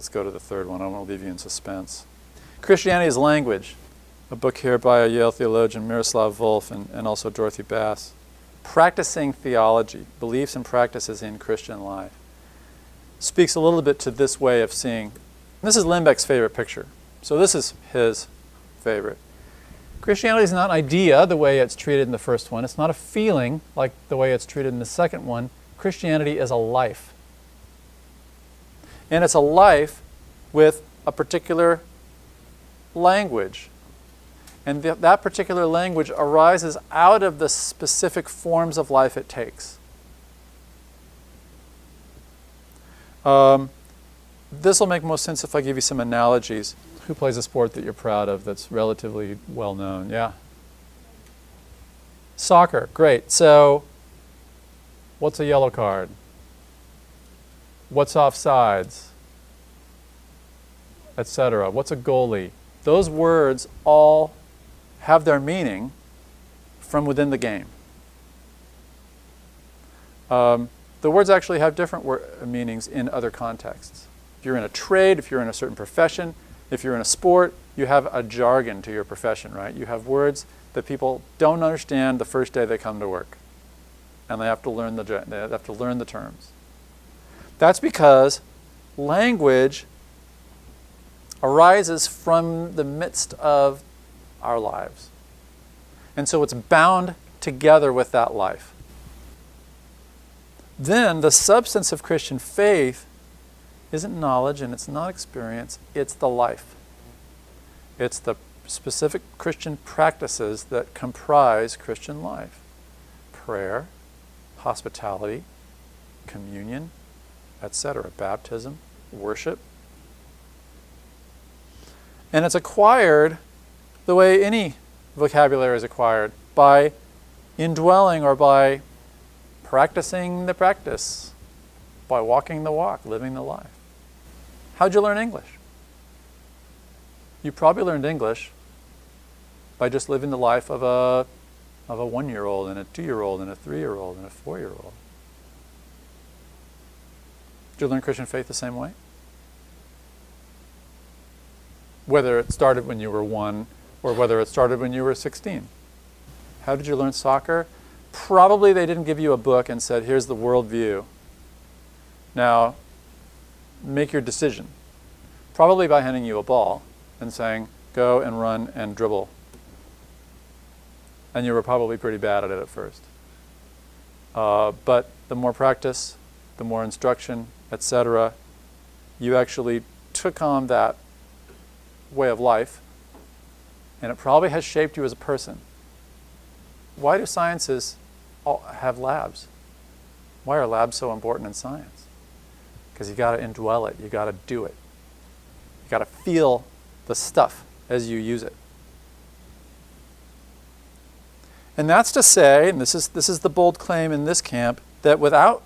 Let's go to the third one. I don't want to leave you in suspense. Christianity is Language, a book here by a Yale theologian, Miroslav Volf, and also Dorothy Bass. Practicing Theology, Beliefs and Practices in Christian Life. Speaks a little bit to this way of seeing. This is Limbeck's favorite picture. So this is his favorite. Christianity is not an idea the way it's treated in the first one. It's not a feeling like the way it's treated in the second one. Christianity is a life. And it's a life with a particular language. And that particular language arises out of the specific forms of life it takes. This will make most sense if I give you some analogies. Who plays a sport that you're proud of that's relatively well known? Yeah? Soccer, great. So, what's a yellow card? What's offsides? Etc. What's a goalie? Those words all have their meaning from within the game. The words actually have different meanings in other contexts. If you're in a trade, if you're in a certain profession, if you're in a sport, you have a jargon to your profession, right? You have words that people don't understand the first day they come to work, and they have to learn the terms. That's because language arises from the midst of our lives. And so it's bound together with that life. Then the substance of Christian faith isn't knowledge and it's not experience, it's the life. It's the specific Christian practices that comprise Christian life. Prayer, hospitality, communion, etc., baptism, worship. And it's acquired the way any vocabulary is acquired, by indwelling or by practicing the practice, by walking the walk, living the life. How'd you learn English? You probably learned English by just living the life of a 1-year-old and a 2-year-old and a 3-year-old and a 4-year-old. Did you learn Christian faith the same way? Whether it started when you were 1 or whether it started when you were 16. How did you learn soccer? Probably they didn't give you a book and said, here's the worldview. Now, make your decision. Probably by handing you a ball and saying, go and run and dribble. And you were probably pretty bad at it at first. But the more practice, the more instruction, etc., you actually took on that way of life, and it probably has shaped you as a person. Why do sciences all have labs? Why are labs so important in science? Because you got to indwell it, you got to do it. You got to feel the stuff as you use it. And that's to say, and this is the bold claim in this camp, that without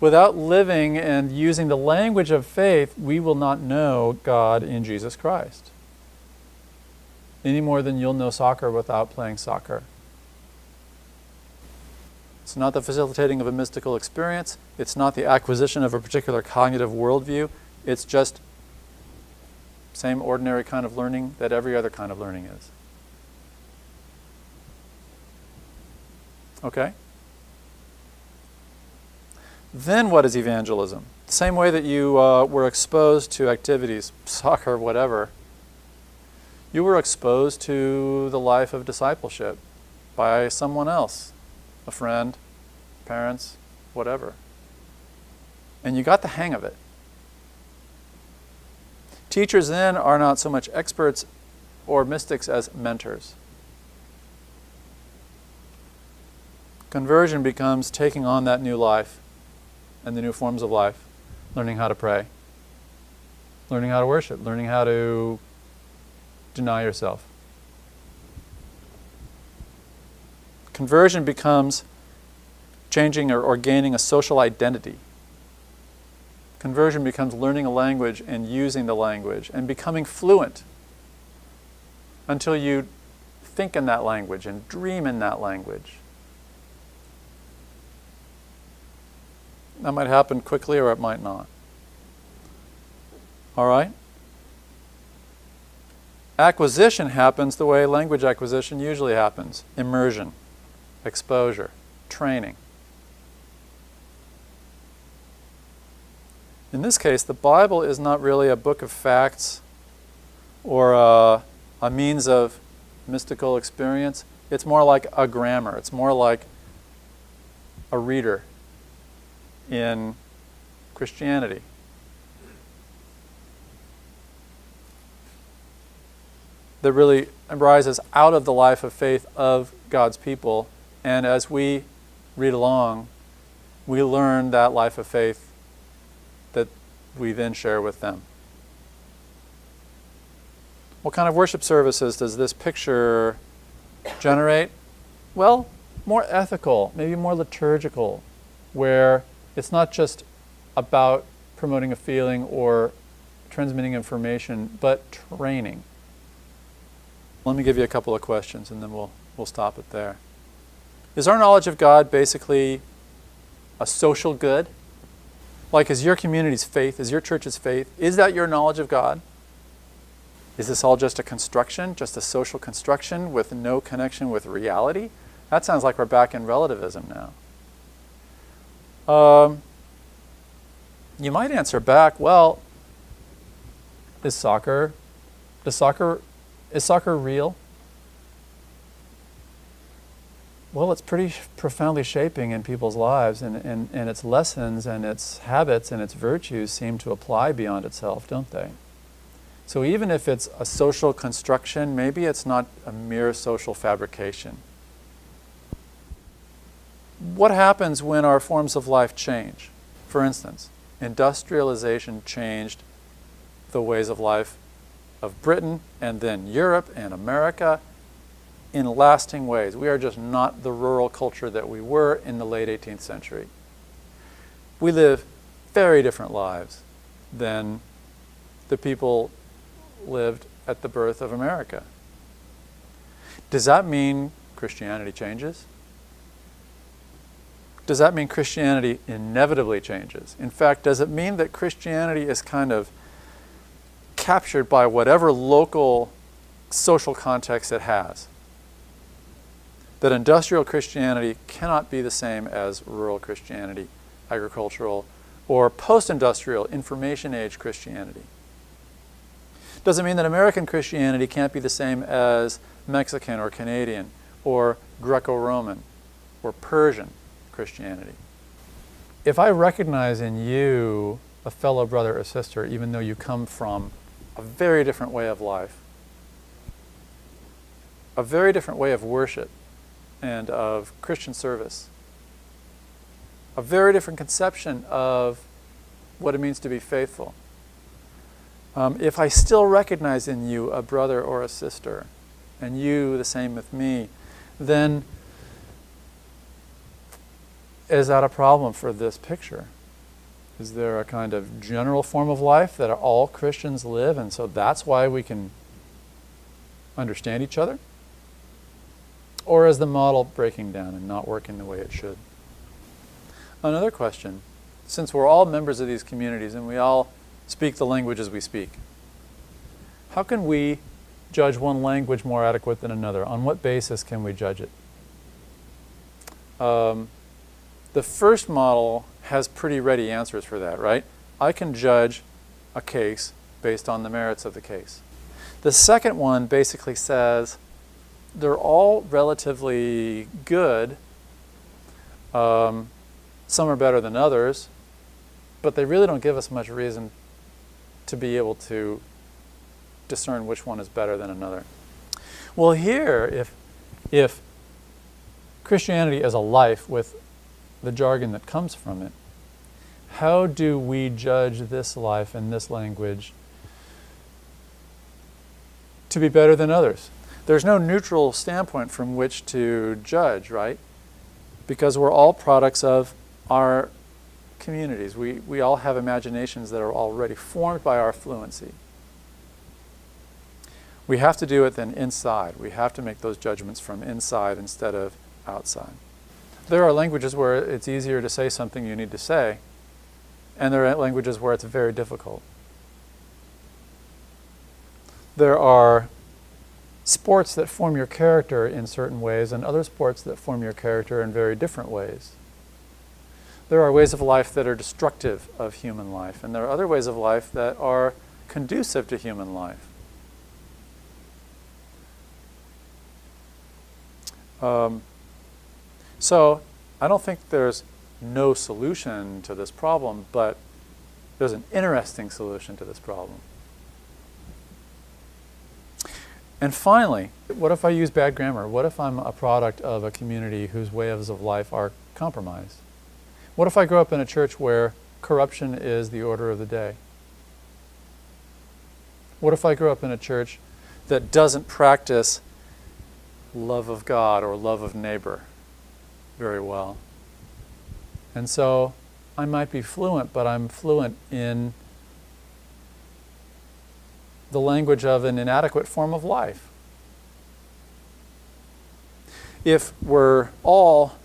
living and using the language of faith, we will not know God in Jesus Christ. Any more than you'll know soccer without playing soccer. It's not the facilitating of a mystical experience. It's not the acquisition of a particular cognitive worldview. It's just same ordinary kind of learning that every other kind of learning is. Okay? Then what is evangelism? The same way that you were exposed to activities, soccer, whatever, you were exposed to the life of discipleship by someone else, a friend, parents, whatever. And you got the hang of it. Teachers then are not so much experts or mystics as mentors. Conversion becomes taking on that new life and the new forms of life, learning how to pray, learning how to worship, learning how to deny yourself. Conversion becomes changing or gaining a social identity. Conversion becomes learning a language and using the language and becoming fluent until you think in that language and dream in that language. That might happen quickly or it might not. All right? Acquisition happens the way language acquisition usually happens. Immersion, exposure, training. In this case, the Bible is not really a book of facts or a means of mystical experience. It's more like a grammar. It's more like a reader in Christianity. That really arises out of the life of faith of God's people. And as we read along, we learn that life of faith that we then share with them. What kind of worship services does this picture generate? Well, more ethical, maybe more liturgical, where it's not just about promoting a feeling or transmitting information, but training. Let me give you a couple of questions and then we'll stop it there. Is our knowledge of God basically a social good? Like, is your community's faith, is your church's faith, is that your knowledge of God? Is this all just a construction, just a social construction with no connection with reality? That sounds like we're back in relativism now. You might answer back, well, is soccer real? Well, it's pretty profoundly shaping in people's lives, and its lessons and its habits and its virtues seem to apply beyond itself, don't they? So even if it's a social construction, maybe it's not a mere social fabrication. What happens when our forms of life change? For instance, industrialization changed the ways of life of Britain and then Europe and America in lasting ways. We are just not the rural culture that we were in the late 18th century. We live very different lives than the people lived at the birth of America. Does that mean Christianity changes? Does that mean Christianity inevitably changes? In fact, does it mean that Christianity is kind of captured by whatever local social context it has? That industrial Christianity cannot be the same as rural Christianity, agricultural, or post-industrial information age Christianity? Does it mean that American Christianity can't be the same as Mexican or Canadian or Greco-Roman or Persian Christianity? If I recognize in you a fellow brother or sister, even though you come from a very different way of life, a very different way of worship and of Christian service, a very different conception of what it means to be faithful, if I still recognize in you a brother or a sister, and you the same with me, then is that a problem for this picture? Is there a kind of general form of life that all Christians live, and so that's why we can understand each other? Or is the model breaking down and not working the way it should? Another question, since we're all members of these communities and we all speak the languages we speak, how can we judge one language more adequate than another? On what basis can we judge it? The first model has pretty ready answers for that, right? I can judge a case based on the merits of the case. The second one basically says they're all relatively good. Some are better than others, but they really don't give us much reason to be able to discern which one is better than another. Well, here, if Christianity is a life with the jargon that comes from it, how do we judge this life and this language to be better than others? There's no neutral standpoint from which to judge, right? Because we're all products of our communities. We all have imaginations that are already formed by our fluency. We have to do it then inside. We have to make those judgments from inside instead of outside. There are languages where it's easier to say something you need to say, and there are languages where it's very difficult. there are sports that form your character in certain ways and other sports that form your character in very different ways. There are ways of life that are destructive of human life, and there are other ways of life that are conducive to human life. So I don't think there's no solution to this problem, but there's an interesting solution to this problem. And finally, what if I use bad grammar? What if I'm a product of a community whose ways of life are compromised? What if I grow up in a church where corruption is the order of the day? What if I grow up in a church that doesn't practice love of God or love of neighbor very well? And so I might be fluent, but I'm fluent in the language of an inadequate form of life. If we're all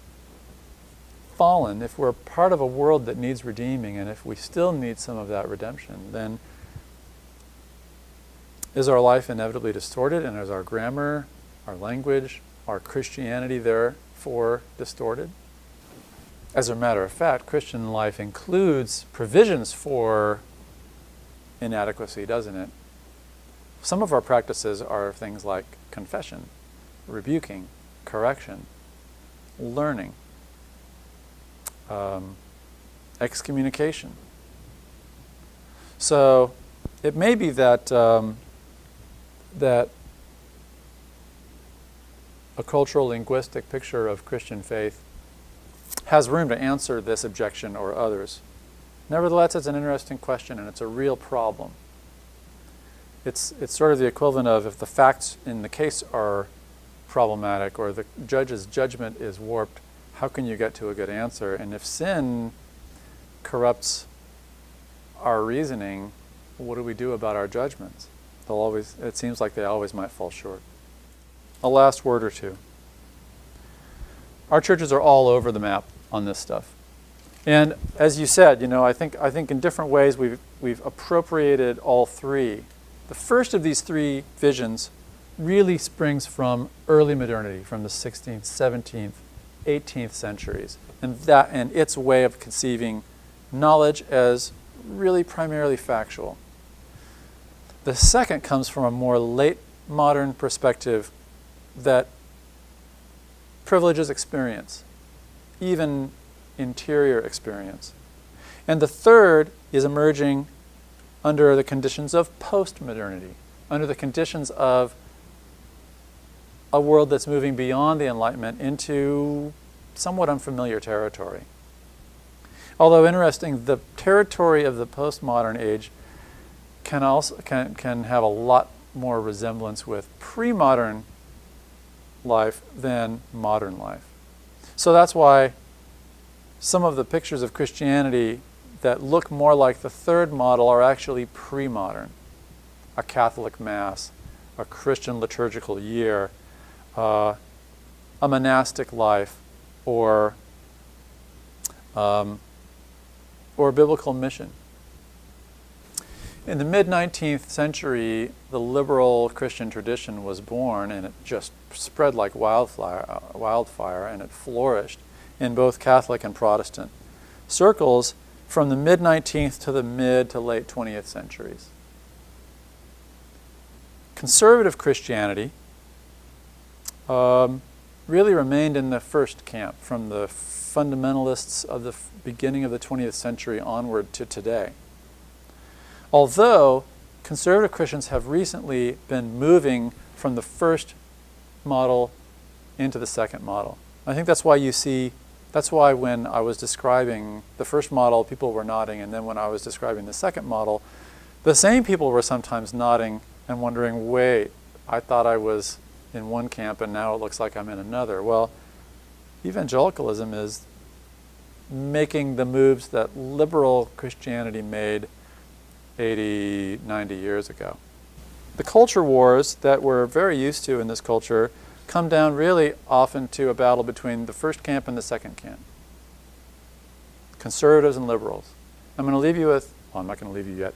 fallen, if we're part of a world that needs redeeming, and if we still need some of that redemption, then is our life inevitably distorted, and is our grammar, our language, our Christianity therefore distorted? As a matter of fact, Christian life includes provisions for inadequacy, doesn't it? Some of our practices are things like confession, rebuking, correction, learning, excommunication. So it may be that that a cultural linguistic picture of Christian faith has room to answer this objection or others. Nevertheless, it's an interesting question, and it's a real problem. It's sort of the equivalent of, if the facts in the case are problematic or the judge's judgment is warped, how can you get to a good answer? And if sin corrupts our reasoning, what do we do about our judgments? It seems like they always might fall short. A last word or two. Our churches are all over the map on this stuff. And as you said, I think in different ways we've appropriated all three. The first of these three visions really springs from early modernity, from the 16th, 17th, 18th centuries, and its way of conceiving knowledge as really primarily factual. The second comes from a more late modern perspective that privileges experience, even interior experience. And the third is emerging under the conditions of post-modernity, under the conditions of a world that's moving beyond the Enlightenment into somewhat unfamiliar territory. Although interesting, the territory of the postmodern age can have a lot more resemblance with pre-modern life than modern life. So that's why some of the pictures of Christianity that look more like the third model are actually pre-modern. A Catholic Mass, a Christian liturgical year, a monastic life, or biblical mission. In the mid-19th century, the liberal Christian tradition was born, and it just spread like wildfire, and it flourished in both Catholic and Protestant circles from the mid-19th to the mid to late 20th centuries. Conservative Christianity really remained in the first camp, from the fundamentalists of the beginning of the 20th century onward to today. Although conservative Christians have recently been moving from the first model into the second model. I think that's why when I was describing the first model, people were nodding, and then when I was describing the second model, the same people were sometimes nodding and wondering, wait, I thought I was in one camp and now it looks like I'm in another. Well, evangelicalism is making the moves that liberal Christianity made 80, 90 years ago. The culture wars that we're very used to in this culture come down really often to a battle between the first camp and the second camp. Conservatives and liberals. I'm going to leave you with, well, I'm not going to leave you yet,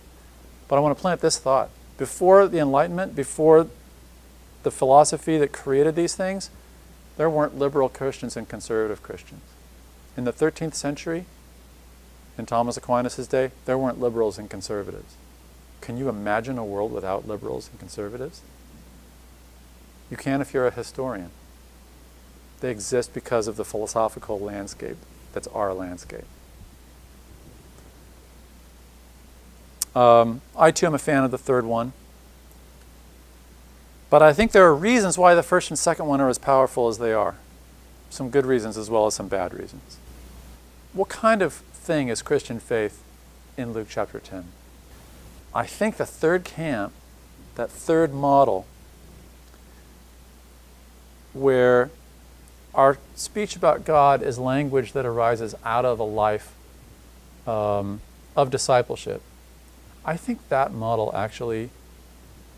but I want to plant this thought. Before the Enlightenment, before the philosophy that created these things, there weren't liberal Christians and conservative Christians. In the 13th century, in Thomas Aquinas' day, there weren't liberals and conservatives. Can you imagine a world without liberals and conservatives? You can if you're a historian. They exist because of the philosophical landscape that's our landscape. I too am a fan of the third one. But I think there are reasons why the first and second one are as powerful as they are. Some good reasons as well as some bad reasons. What kind of thing is Christian faith in Luke chapter 10? I think the third camp, that third model, where our speech about God is language that arises out of a life of discipleship. I think that model actually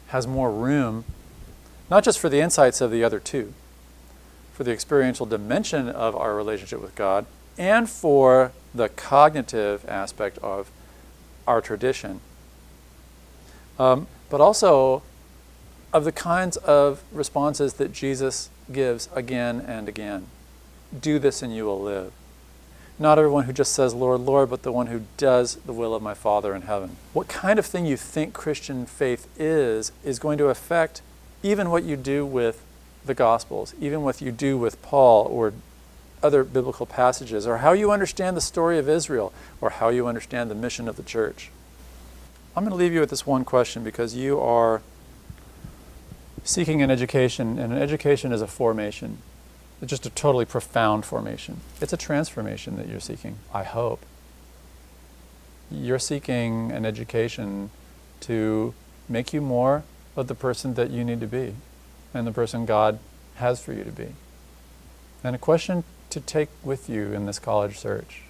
has more room, not just for the insights of the other two, for the experiential dimension of our relationship with God, and for the cognitive aspect of our tradition, but also of the kinds of responses that Jesus gives again and again. Do this and you will live. Not everyone who just says, Lord, Lord, but the one who does the will of my Father in heaven. What kind of thing you think Christian faith is going to affect even what you do with the Gospels, even what you do with Paul or other biblical passages, or how you understand the story of Israel, or how you understand the mission of the church. I'm going to leave you with this one question, because you are seeking an education, and an education is a formation. It's just a totally profound formation. It's a transformation that you're seeking, I hope. You're seeking an education to make you more of the person that you need to be, and the person God has for you to be. And a question to take with you in this college search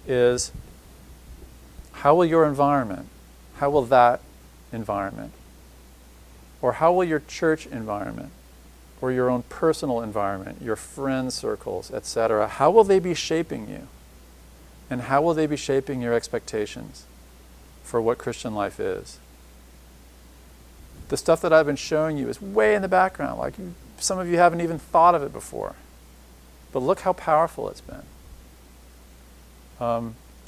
is, how will your environment, how will that environment, or how will your church environment, or your own personal environment, your friend circles, etc., how will they be shaping you? And how will they be shaping your expectations for what Christian life is? The stuff that I've been showing you is way in the background, like some of you haven't even thought of it before. But look how powerful it's been.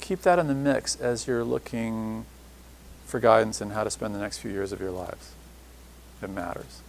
Keep that in the mix as you're looking for guidance in how to spend the next few years of your lives. It matters.